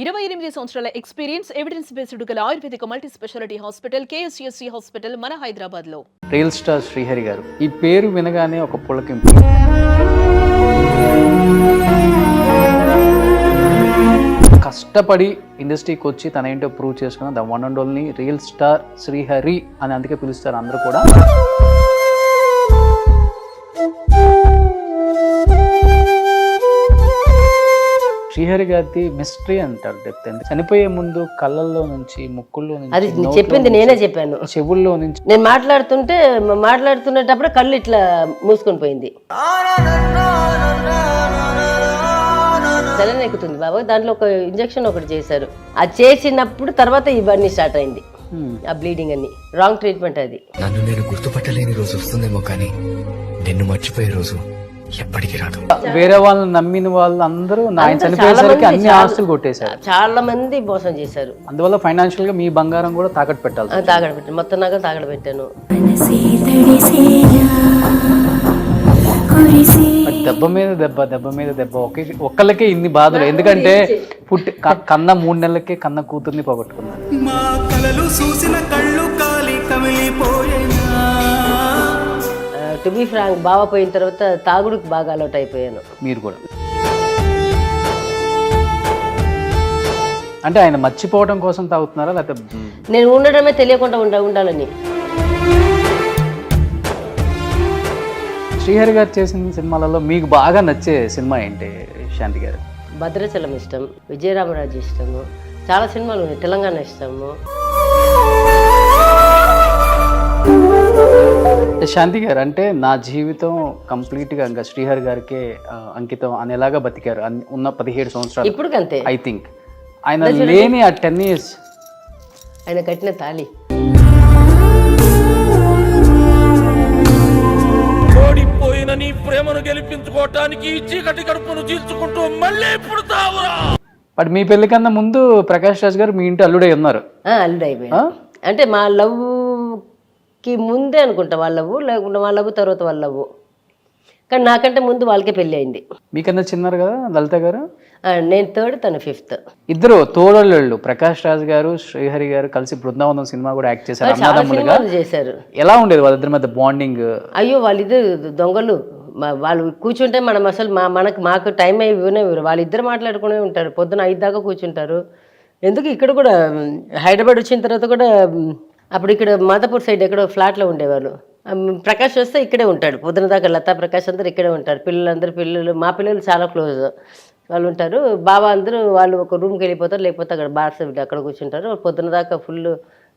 28 సంవత్సరాల experience evidence based గల ఆయుర్వేదిక multi speciality hospital KSCSC hospital మన హైదరాబాద్ లో. రియల్ స్టార్ శ్రీహరి గారు ఈ పేరు వినగానే ఒక పులకింపు. కష్టపడి ఇండస్ట్రీకి వచ్చి తన ఏంటో ప్రూవ్ చేసుకున్న the one and only real star Srihari అని అందుకే పిలుస్తారు అందరూ కూడా. శ్రీహరి గారి మిస్టరీ అంటారు డెప్త్. చనిపోయే ముందు కళ్ళల్లో నుంచి, ముక్కుల్లో నుంచి, అది చెప్పింది నేనే చెప్పాను. చెవుల్లో నుంచి నేను మాట్లాడుతున్నప్పుడు కళ్ళు ఇట్లా మూసుకొని పోయింది. సెలైన్ ఎక్కుతుంది బాబు, దాంట్లో ఒక ఇంజెక్షన్ ఒకటి చేశారు. అది చేసినప్పుడు తర్వాత ఇవన్నీ స్టార్ట్ అయింది, ఆ బ్లీడింగ్ అన్ని. రాంగ్ ట్రీట్మెంట్ అది. నన్ను నేను గుర్తుపట్టలేని రోజు వస్తుందేమో కానీ నిన్ను మర్చిపోయే రోజు ఎప్పటికీ రాదు. వేరే వాళ్ళని నమ్మిన వాళ్ళు అందరూ ఆయన చనిపోయేసరికి అన్ని ఆస్తులు కొట్టేశారు. చాలా మంది మోసం చేశారు. అందువల్ల ఫైనాన్షియల్ గా మీ బంగారం కూడా తాకట్టు పెట్టాలి. తాగడ పెట్టాను, మొత్తం నగలు తాగడ పెట్టాను. దెబ్బ మీద దెబ్బ, దెబ్బ మీద దెబ్బ, ఒక్కళ్ళకే ఇన్ని బాధలు. ఎందుకంటే కన్న 3 నెలలకే కన్న కూతుర్ని పోగొట్టుకున్నారు. మా కలలు చూసిన కళ్ళు కాలి కమిలిపోయేనా. టు బి ఫ్రాంక్, బావ పోయిన తర్వాత తాగుడుకి బాగా అలవాటు అయిపోయాను. మీరు కూడా అంటే ఆయన మర్చిపోవడం కోసం తాగుతున్నారా, లేకపోతే నేను ఉండడమే తెలియకుండా ఉండాలని. శ్రీహరి గారు చేసిన సినిమాలలో మీకు బాగా నచ్చే సినిమా ఏంటి శాంతి గారు? భద్రాచలం ఇష్టం, విజయరామరాజు ఇష్టము, చాలా సినిమాలు ఉన్నాయి. తెలంగాణ ఇష్టము. శాంతి గారు అంటే నా జీవితం కంప్లీట్గా ఇంకా శ్రీహరి గారికే అంకితం అనేలాగా బతికారు ఉన్న 17 సంవత్సరాలు. ఇప్పుడు అంతే. ఐ థింక్ ఆయన లేని ఆ 10 years ఆయన కట్టిన తాళి. ఓడిపోయిన నీ ప్రేమను గెలిపించుకోవటానికి చీకటి కడుపును చీల్చుకుంటూ మళ్ళీ పుడతావురా. బట్ మీ పెళ్లి కన్నా ముందు ప్రకాష్ రాజ్ గారు మీ ఇంటి అల్లుడే ఉన్నారు. అల్లుడు అయిపోయాడు. అంటే మా లవ్కి ముందే అనుకుంటా వాళ్ళ లవ్, లేకుంటే వాళ్ళ లవ్ తర్వాత వాళ్ళ లవ్. కానీ నాకంటే ముందు వాళ్ళకే పెళ్ళి అయింది. మీకన్నా చిన్నారు కదా లలిత గారు? నేను 3rd, తను 5th. ఇద్దరు తోడళ్ళు. ప్రకాష్ రాజ్ గారు, శ్రీహరి గారు కలిసి బృందావనం సినిమా కూడా యాక్ట్ చేశారు, అన్నదమ్ములుగా చేశారు. ఎలా ఉండేది వాళ్ళిద్దరి మధ్య బాండింగ్? అయ్యో, వాళ్ళిద్దరు దొంగలు. వాళ్ళు కూర్చుంటే మనం అసలు మాకు టైం అయిపోయినా వాళ్ళిద్దరు మాట్లాడుకునే ఉంటారు. పొద్దున 5 దాకా కూర్చుంటారు. ఎందుకు ఇక్కడ కూడా హైదరాబాద్ వచ్చిన తర్వాత కూడా అప్పుడు ఇక్కడ మాదాపూర్ సైడ్ ఎక్కడో ఫ్లాట్లో ఉండేవాళ్ళు. ప్రకాష్ వస్తే ఇక్కడే ఉంటాడు పొద్దున దాకా. లతా, ప్రకాష్ అందరూ ఇక్కడే ఉంటారు. పిల్లలు మా పిల్లలు చాలా క్లోజ్ వాళ్ళు ఉంటారు. బాబా అందరూ వాళ్ళు ఒక రూమ్కి వెళ్ళిపోతారు, లేకపోతే అక్కడ బార్స్ అక్కడ కూర్చుంటారు. పొద్దున దాకా ఫుల్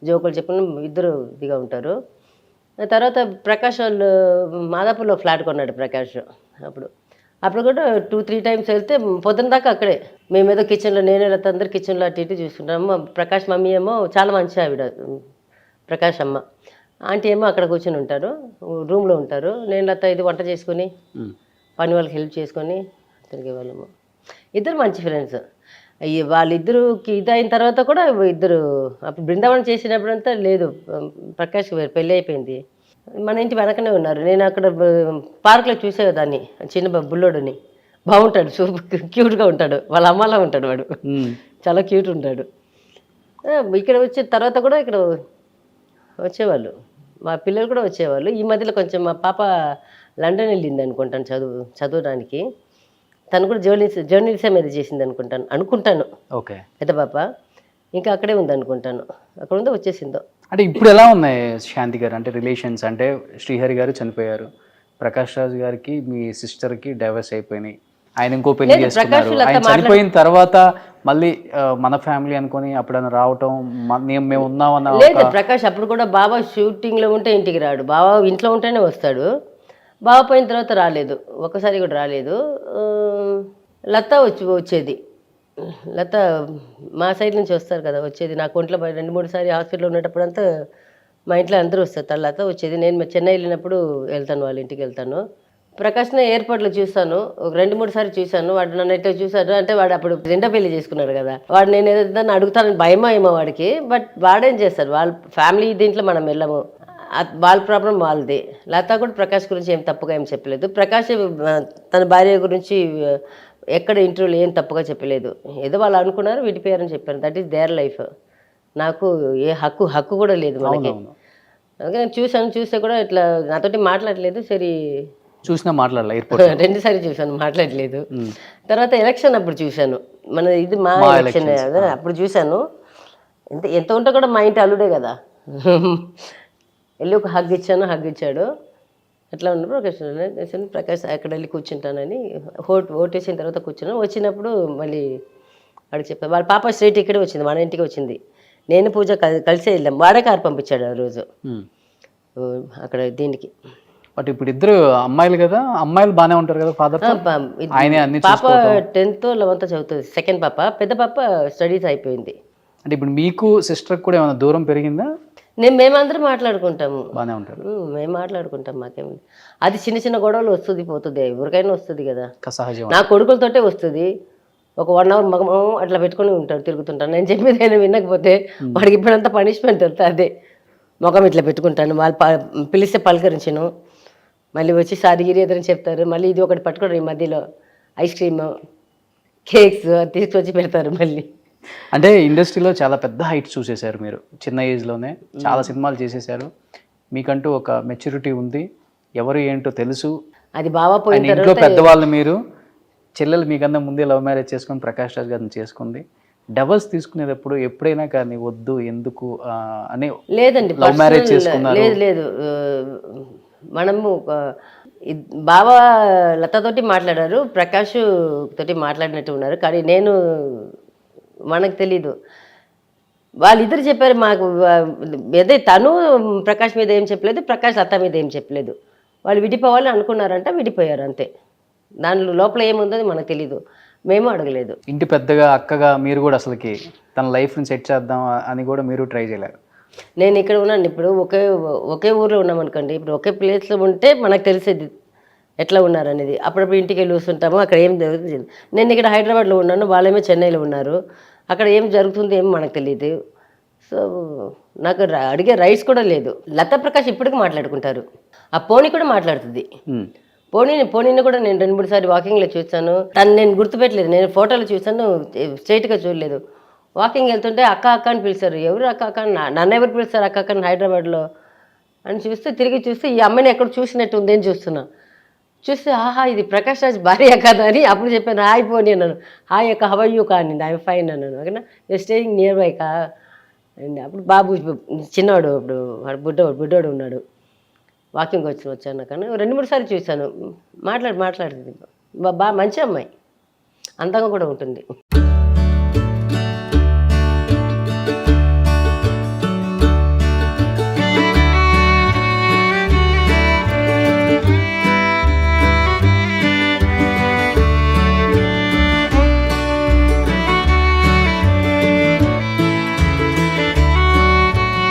జోకులు చెప్పుకుని ఇద్దరు ఇదిగా ఉంటారు. తర్వాత ప్రకాష్ వాళ్ళు మాదాపూర్లో ఫ్లాట్ కొన్నాడు ప్రకాష్. అప్పుడు కూడా 2-3 times వెళ్తే పొద్దున దాకా అక్కడే. మేమేదో కిచెన్లో, నేనే లత అందరు కిచెన్లో అటు ఇటు చూసుకుంటాము. ప్రకాష్ మమ్మీ ఏమో చాలా మంచి ఆవిడ, ప్రకాష్ అమ్మ. ఆంటీ ఏమో అక్కడ కూర్చొని ఉంటారు, రూమ్లో ఉంటారు. నేను లత ఇది వంట చేసుకొని పని వాళ్ళకి హెల్ప్ చేసుకొని తిరిగే వాళ్ళము. ఇద్దరు మంచి ఫ్రెండ్స్. వాళ్ళిద్దరుకి ఇది అయిన తర్వాత కూడా ఇద్దరు అప్పుడు బృందావనం చేసినప్పుడంతా లేదు, ప్రకాష్కి పెళ్ళి అయిపోయింది. మన ఇంటి వెనకనే ఉన్నారు. నేను అక్కడ పార్క్లో చూసేదాన్ని, చిన్న బుల్లోడుని. బాగుంటాడు, సూపర్ క్యూట్గా ఉంటాడు. వాళ్ళ అమ్మలా ఉంటాడు వాడు, చాలా క్యూట్ ఉంటాడు. ఇక్కడ వచ్చిన తర్వాత కూడా ఇక్కడ వచ్చేవాళ్ళు, మా పిల్లలు కూడా వచ్చేవాళ్ళు. ఈ మధ్యలో కొంచెం మా పాప లండన్ వెళ్ళింది అనుకుంటాను చదవడానికి. తను కూడా జర్నలిజం మీద చేసింది అనుకుంటాను. ఓకే. పెద్ద పాప ఇంకా అక్కడే ఉంది అనుకుంటాను. అక్కడ ఉందో వచ్చేసిందో. అంటే ఇప్పుడు ఎలా ఉన్నాయి శాంతి గారు అంటే రిలేషన్స్? అంటే శ్రీహరి గారు చనిపోయారు, ప్రకాష్ రాజ్ గారికి మీ సిస్టర్కి డైవర్స్ అయిపోయినాయి, ఆయన ఇంకో పెళ్లి చేసుకున్నారు. ఆయన చనిపోయిన తర్వాత మళ్ళీ మన ఫ్యామిలీ అనుకొని అప్పుడైనా రావటం, మేము ఉన్నామన్న. లేదు, ప్రకాష్ అప్పుడు కూడా బాబా షూటింగ్లో ఉంటే ఇంటికి రాడు. బాబా ఇంట్లో ఉంటేనే వస్తాడు. బాబా పోయిన తర్వాత రాలేదు, ఒక్కసారి కూడా రాలేదు. లత వచ్చేది. లత మా సైడ్ నుంచి వస్తారు కదా, వచ్చేది. నాకు ఒంట్లో 2-3 సార్లు హాస్పిటల్లో ఉండేటప్పుడంతా మా ఇంట్లో అందరూ వస్తారు. లత వచ్చేది. నేను చెన్నై వెళ్ళినప్పుడు వెళ్తాను, వాళ్ళ ఇంటికి వెళ్తాను. ప్రకాష్ని ఎయిర్పోర్ట్లో చూస్తాను, ఒక 2-3 సార్లు చూశాను. వాడు నన్ను ఎట్లా చూశాడు అంటే, వాడు అప్పుడు 2వ పెళ్లి చేసుకున్నాడు కదా, వాడు నేను ఏదైనా అడుగుతానని భయమో ఏమో వాడికి. బట్ వాడేం చేస్తారు, వాళ్ళ ఫ్యామిలీ దీంట్లో మనం వెళ్ళము, వాళ్ళ ప్రాబ్లం వాళ్ళది. లత కూడా ప్రకాష్ గురించి ఏం తప్పుగా ఏం చెప్పలేదు. ప్రకాష్ తన భార్య గురించి ఎక్కడ ఇంటర్వ్యూలో ఏం తప్పుగా చెప్పలేదు. ఏదో వాళ్ళు అనుకున్నారు విడిపోయారని చెప్పారు. That is their life. నాకు ఏ హక్కు కూడా లేదు మనకి. అవునవును. అందుకే నేను చూస్తే కూడా ఇట్లా నాతోటి మాట్లాడలేదు. సరే చూసినా మాట్లాడాలి ఎయిర్పోర్ట్. 2 సార్లు చూశాను, మాట్లాడలేదు. తర్వాత ఎలక్షన్ అప్పుడు చూశాను, ఇది మా ఎలక్షన్ కదా, అప్పుడు చూశాను. ఎంత ఉంటే కూడా మా ఇంటి అల్లుడే కదా. వెళ్ళి ఒక హగ్ ఇచ్చాడు. అట్లా ఉన్నప్పుడు ప్రకాష్ అక్కడ వెళ్ళి కూర్చుంటానని ఓటేసిన తర్వాత కూర్చున్నాను. వచ్చినప్పుడు మళ్ళీ వాడికి చెప్పాను. వాళ్ళ పాప స్ట్రైట్ ఇక్కడే వచ్చింది, మన ఇంటికి వచ్చింది. నేను పూజ కలిసే వెళ్ళాం. వాడే కారు పంపించాడు ఆ రోజు అక్కడ దీనికి. బట్ ఇప్పుడు ఇద్దరు అమ్మాయిలు కదా, అమ్మాయిలు బాగానే ఉంటారు కదా ఫాదర్. పాప 10th 11th చదువుతుంది, సెకండ్ పాప. పెద్ద పాప స్టడీస్ అయిపోయింది. అంటే ఇప్పుడు మీకు సిస్టర్ కూడా ఏమైనా దూరం పెరిగిందా? మేమందరం మాట్లాడుకుంటాము, బాగానే ఉంటారు. మేము మాట్లాడుకుంటాం. మాకేమి అది చిన్న చిన్న గొడవలు వస్తుంది పోతుంది, ఎవరికైనా వస్తుంది కదా. సహజం. నా కొడుకులతోటే వస్తుంది. ఒక 1 hour మగం అట్లా పెట్టుకుని ఉంటాడు, తిరుగుతుంటాను. నేను చెప్పేది ఆయన వినకపోతే వాడికి ఇప్పుడంతా పనిష్మెంట్ వెళ్తా. అదే ముఖం ఇట్లా పెట్టుకుంటాను. వాళ్ళు పిలిస్తే పలకరించను, మళ్ళీ వచ్చి సారిగిరి ఎదురని చెప్తారు. మళ్ళీ ఇది ఒకటి పట్టుకోవడం, ఈ మధ్యలో ఐస్ క్రీమ్ కేక్స్ తీసుకొచ్చి పెడతారు మళ్ళీ. అంటే ఇండస్ట్రీలో చాలా పెద్ద హైట్ చూసేశారు మీరు, చిన్న ఏజ్లోనే చాలా సినిమాలు చేసేసారు. మీకంటూ ఒక మెచ్యూరిటీ ఉంది, ఎవరు ఏంటో తెలుసు. అది బాగా పోయిన ఇంట్లో తర్వాత పెద్దవాళ్ళు మీరు. చెల్లెలు మీకన్నా ముందే లవ్ మ్యారేజ్ చేసుకొని ప్రకాష్ రాజ్ గారిని చేసుకుంది. డైవర్స్ తీసుకునేటప్పుడు ఎప్పుడైనా కానీ వద్దు ఎందుకు అని లేదండి, లవ్ మ్యారేజ్ చేసుకున్నారు? లేదు. మనము బావ లతతోటి మాట్లాడారు, ప్రకాష్ తోటి మాట్లాడినట్టు ఉన్నారు. కానీ మనకు తెలీదు. వాళ్ళిద్దరు చెప్పారు మాకు. అదే తను ప్రకాష్ మీద ఏం చెప్పలేదు, ప్రకాష్ లత మీద ఏం చెప్పలేదు. వాళ్ళు విడిపోవాలని అనుకున్నారంట, విడిపోయారు అంతే. దానిలో లోపల ఏముందో మనకు తెలీదు, మేము అడగలేదు. ఇంటి పెద్దగా అక్కగా మీరు కూడా అసలుకి తన లైఫ్ని సెట్ చేద్దాం అని కూడా మీరు ట్రై చేయలేరు? నేను ఇక్కడ ఉన్నాను, ఇప్పుడు ఒకే ఊర్లో ఉన్నామనుకోండి, ఇప్పుడు ఒకే ప్లేస్లో ఉంటే మనకు తెలిసేది ఎట్లా ఉన్నారనేది. అప్పుడప్పుడు ఇంటికి వెళ్ళి చూస్తుంటాము, అక్కడ ఏం జరుగుతుంది. నేను ఇక్కడ హైదరాబాద్లో ఉన్నాను, వాళ్ళేమో చెన్నైలో ఉన్నారు. అక్కడ ఏం జరుగుతుంది ఏమో మనకు తెలియదు. సో నాకు అడిగే రైట్స్ కూడా లేదు. లతా ప్రకాష్ ఇప్పటికీ మాట్లాడుకుంటారు. ఆ పోనీ కూడా మాట్లాడుతుంది. పోనీని కూడా నేను 2-3 సార్లు వాకింగ్లో చూసాను. తను నేను గుర్తుపెట్టలేదు, నేను ఫోటోలు చూసాను, స్ట్రైట్గా చూడలేదు. వాకింగ్ వెళ్తుంటే అక్క అని పిలిచారు. ఎవరు అక్క నన్ను ఎవరు పిలుస్తారు అక్క అని హైదరాబాద్లో అని తిరిగి చూస్తే ఈ అమ్మాయిని ఎక్కడ చూసినట్టు ఉంది అని చూస్తే ఆహా ఇది ప్రకాష్ రాజ్ భార్య కదా అని అప్పుడు చెప్పాను. హాయ్ పోనీ అన్నాను. హాయ్ అక్క, హౌ ఆర్ యూ కా అని, ఐఎమ్ ఫైన్ అన్నాను. ఓకేనా, యూ స్టేయింగ్ నియర్ బై కా అండి. అప్పుడు బాబు చిన్నవాడు, అప్పుడు బుడ్డోడు ఉన్నాడు. వాకింగ్ వచ్చాను కానీ 2-3 సార్లు చూశాను. మాట్లాడుతుంది. బాగా మంచి అమ్మాయి, అందంగా కూడా ఉంటుంది.